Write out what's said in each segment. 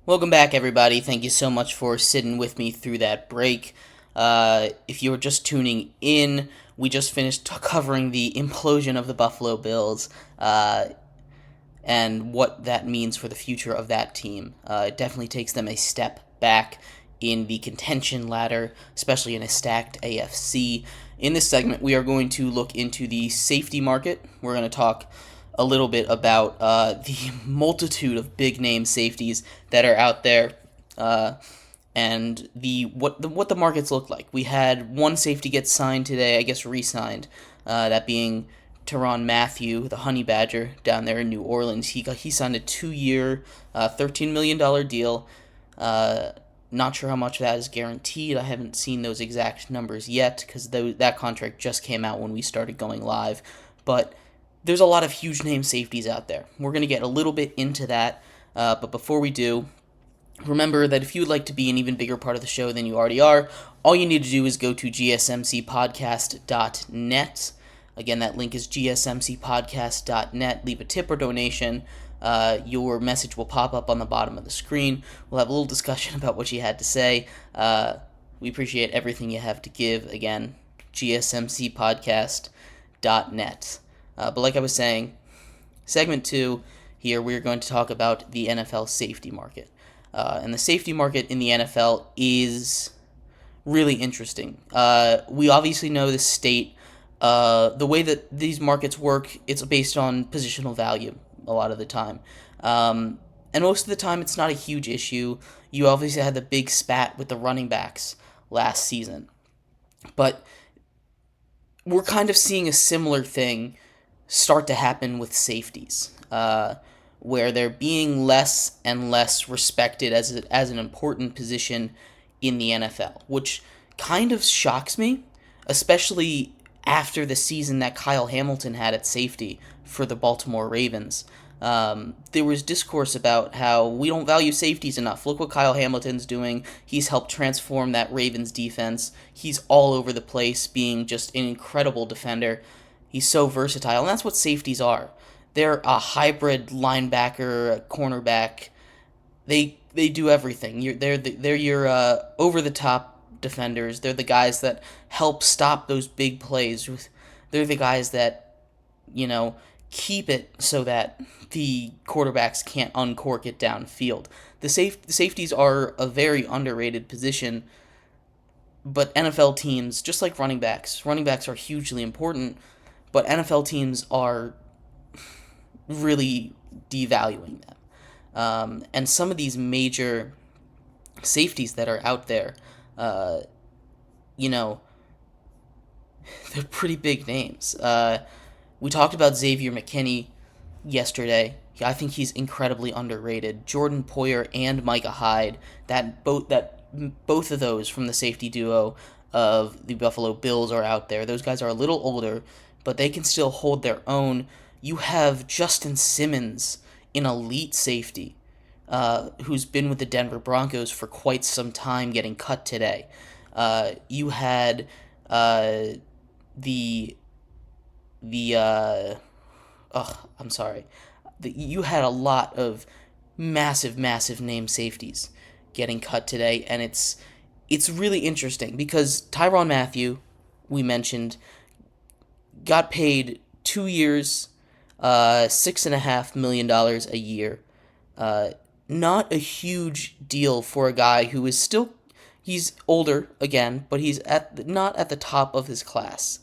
Welcome back, everybody. Thank you so much for sitting with me through that break. If you were just tuning in, we just finished covering the implosion of the Buffalo Bills and what that means for the future of that team. It definitely takes them a step back in the contention ladder, especially in a stacked AFC. In this segment, we are going to look into the safety market. We're going to talk a little bit about the multitude of big name safeties that are out there, and what the markets look like. We had one safety get signed today, I guess re-signed, that being Tyrann Mathieu, the Honey Badger down there in New Orleans. He signed a 2-year, $13 million deal. Not sure how much of that is guaranteed. I haven't seen those exact numbers yet because that contract just came out when we started going live, but there's a lot of huge name safeties out there. We're going to get a little bit into that, but before we do, remember that if you would like to be an even bigger part of the show than you already are, all you need to do is go to GSMCpodcast.net. Again, that link is GSMCpodcast.net. Leave a tip or donation. Your message will pop up on the bottom of the screen. We'll have a little discussion about what you had to say. We appreciate everything you have to give. Again, GSMCpodcast.net. But like I was saying, segment 2 here, we're going to talk about the NFL safety market. And the safety market in the NFL is really interesting. We obviously know the state, the way that these markets work, it's based on positional value a lot of the time. And most of the time, it's not a huge issue. You obviously had the big spat with the running backs last season. But we're kind of seeing a similar thing start to happen with safeties, where they're being less and less respected as an important position in the NFL, which kind of shocks me, especially after the season that Kyle Hamilton had at safety for the Baltimore Ravens. There was discourse about how we don't value safeties enough. Look what Kyle Hamilton's doing. He's helped transform that Ravens defense. He's all over the place, being just an incredible defender. He's so versatile, and that's what safeties are. They're a hybrid linebacker, a cornerback. They do everything. They're your over the top defenders. They're the guys that help stop those big plays. They're the guys that keep it so that the quarterbacks can't uncork it downfield. The safeties are a very underrated position, but NFL teams, just like running backs are hugely important. But NFL teams are really devaluing them. And some of these major safeties that are out there, they're pretty big names. We talked about Xavier McKinney yesterday. I think he's incredibly underrated. Jordan Poyer and Micah Hyde, both of those from the safety duo of the Buffalo Bills are out there. Those guys are a little older, but they can still hold their own. You have Justin Simmons, an elite safety, who's been with the Denver Broncos for quite some time, getting cut today. You had you had a lot of massive name safeties getting cut today, and it's really interesting because Tyrann Mathieu, we mentioned, got paid 2 years, $6.5 million a year. Not a huge deal for a guy who is still, he's older again, but he's not at the top of his class,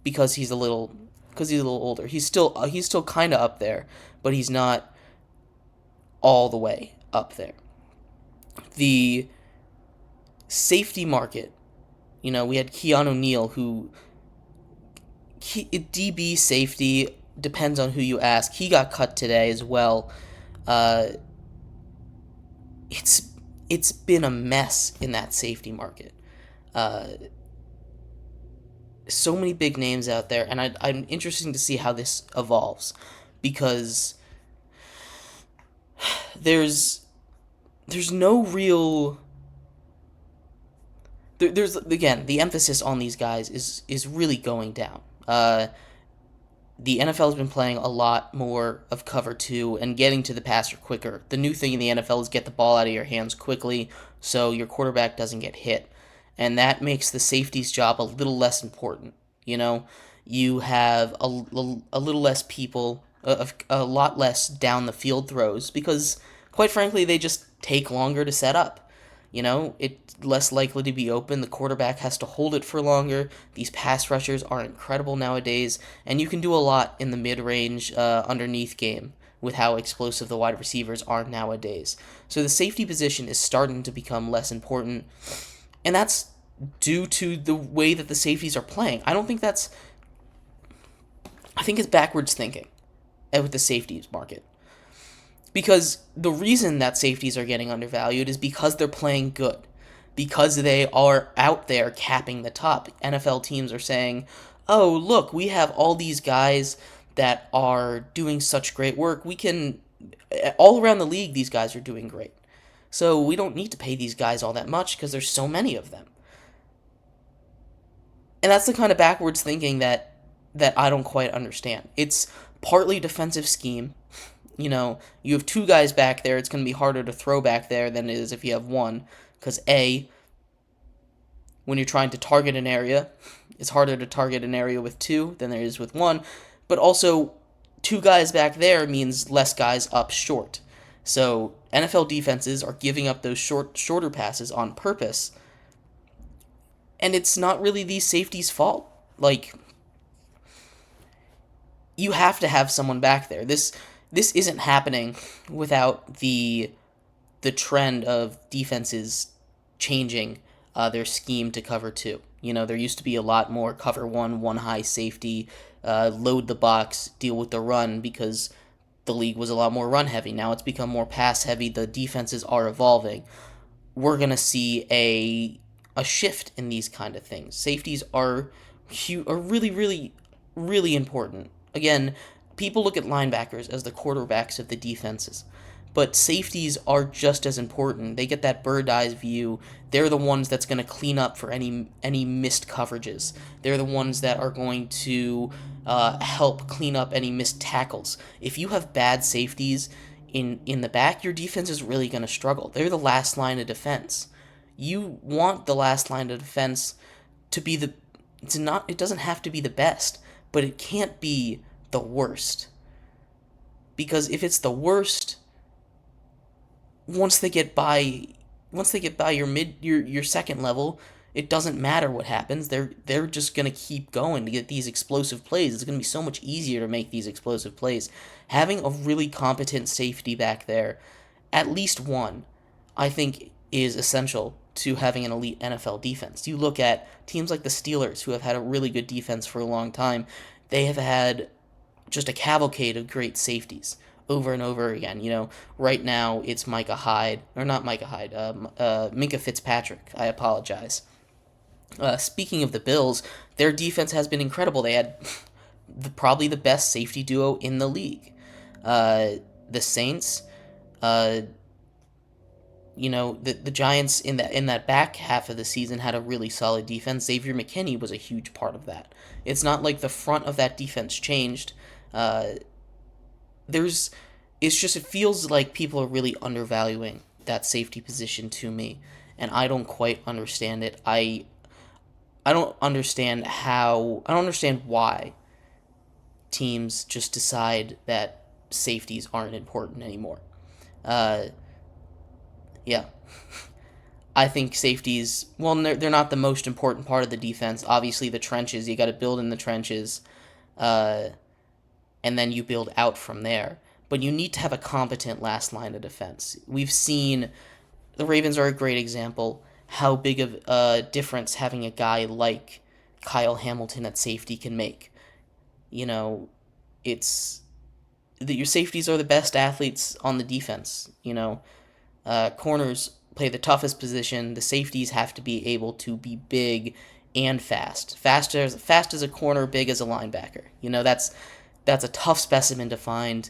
because he's a little older. He's still kind of up there, but he's not all the way up there. The safety market, we had Keanu Neal, who DB safety, depends on who you ask. He got cut today as well. It's been a mess in that safety market. So many big names out there, and I'm interested to see how this evolves, because there's no real. There's again, the emphasis on these guys is really going down. the NFL has been playing a lot more of cover two and getting to the passer quicker. The new thing in the NFL is get the ball out of your hands quickly so your quarterback doesn't get hit. And that makes the safety's job a little less important. You know, you have a little less people, a lot less down the field throws because, quite frankly, they just take longer to set up. You know, it's less likely to be open. The quarterback has to hold it for longer. These pass rushers are incredible nowadays, and you can do a lot in the mid-range underneath game with how explosive the wide receivers are nowadays. So the safety position is starting to become less important, and that's due to the way that the safeties are playing. I think it's backwards thinking with the safeties market. Because the reason that safeties are getting undervalued is because they're playing good. Because they are out there capping the top. NFL teams are saying, oh, look, we have all these guys that are doing such great work. All around the league, these guys are doing great. So we don't need to pay these guys all that much because there's so many of them. And that's the kind of backwards thinking that I don't quite understand. It's partly defensive scheme. You know, you have two guys back there, it's going to be harder to throw back there than it is if you have one. Because when you're trying to target an area, it's harder to target an area with two than there is with one. But also, two guys back there means less guys up short. So NFL defenses are giving up those shorter passes on purpose. And it's not really these safeties' fault. Like, you have to have someone back there. This isn't happening without the trend of defenses changing their scheme to cover two. You know, there used to be a lot more cover one high safety, load the box, deal with the run because the league was a lot more run heavy. Now it's become more pass heavy. The defenses are evolving. We're going to see a shift in these kind of things. Safeties are really, really, really important. Again, people look at linebackers as the quarterbacks of the defenses, but safeties are just as important. They get that bird's eye view. They're the ones that's going to clean up for any missed coverages. They're the ones that are going to help clean up any missed tackles. If you have bad safeties in the back, your defense is really going to struggle. They're the last line of defense. You want the last line of defense to be it doesn't have to be the best, but it can't be the worst. Because if it's the worst, once they get by your second level, it doesn't matter what happens. They're just gonna keep going to get these explosive plays. It's gonna be so much easier to make these explosive plays. Having a really competent safety back there, at least one, I think is essential to having an elite NFL defense. You look at teams like the Steelers, who have had a really good defense for a long time. They have had just a cavalcade of great safeties over and over again. You know, right now it's Minka Fitzpatrick. I apologize. Speaking of the Bills, their defense has been incredible. They had probably the best safety duo in the league. The Saints, the Giants in that back half of the season had a really solid defense. Xavier McKinney was a huge part of that. It's not like the front of that defense changed. It feels like people are really undervaluing that safety position to me, and I don't quite understand it. I don't understand why teams just decide that safeties aren't important anymore. Yeah. I think safeties, well, they're not the most important part of the defense. Obviously, the trenches, you got to build in the trenches, and then you build out from there. But you need to have a competent last line of defense. We've seen, the Ravens are a great example, how big of a difference having a guy like Kyle Hamilton at safety can make. You know, it's that your safeties are the best athletes on the defense. You know, corners play the toughest position. The safeties have to be able to be big and fast. Fast as a corner, big as a linebacker. You know, that's a tough specimen to find.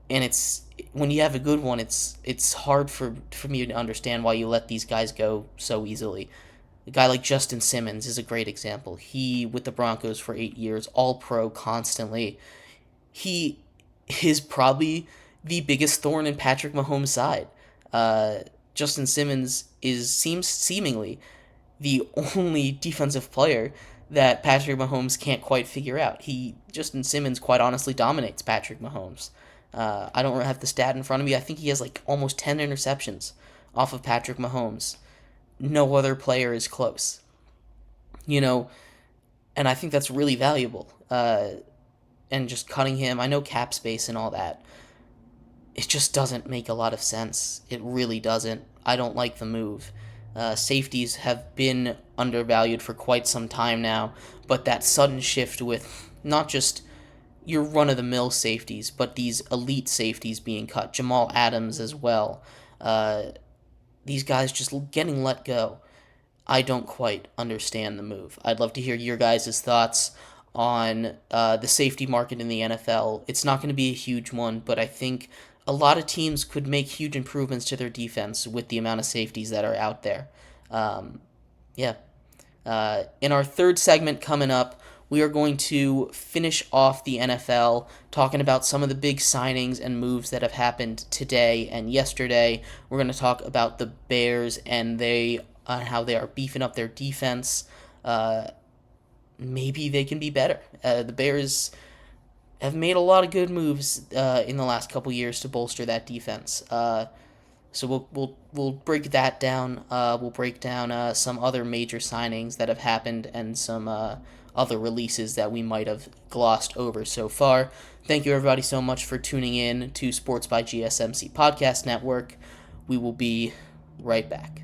And it's when you have a good one, it's hard for me to understand why you let these guys go so easily. A guy like Justin Simmons is a great example. He, with the Broncos for 8 years, all pro constantly. He is probably the biggest thorn in Patrick Mahomes' side. Uh, Justin Simmons seems seemingly the only defensive player that Patrick Mahomes can't quite figure out. Justin Simmons quite honestly dominates Patrick Mahomes. I don't have the stat in front of me. I think he has like almost 10 interceptions off of Patrick Mahomes. No other player is close. You know, and I think that's really valuable. And just cutting him, I know cap space and all that. It just doesn't make a lot of sense. It really doesn't. I don't like the move. Safeties have been undervalued for quite some time now, but that sudden shift with not just your run-of-the-mill safeties, but these elite safeties being cut, Jamal Adams as well, these guys just getting let go. I don't quite understand the move. I'd love to hear your guys' thoughts on the safety market in the NFL. It's not going to be a huge one, but I think a lot of teams could make huge improvements to their defense with the amount of safeties that are out there. Yeah. In our third segment coming up, we are going to finish off the NFL talking about some of the big signings and moves that have happened today and yesterday. We're going to talk about the Bears and how they are beefing up their defense. Maybe they can be better. The Bears have made a lot of good moves in the last couple years to bolster that defense. So we'll break that down. We'll break down some other major signings that have happened and some other releases that we might have glossed over so far. Thank you everybody so much for tuning in to Sports by GSMC Podcast Network. We will be right back.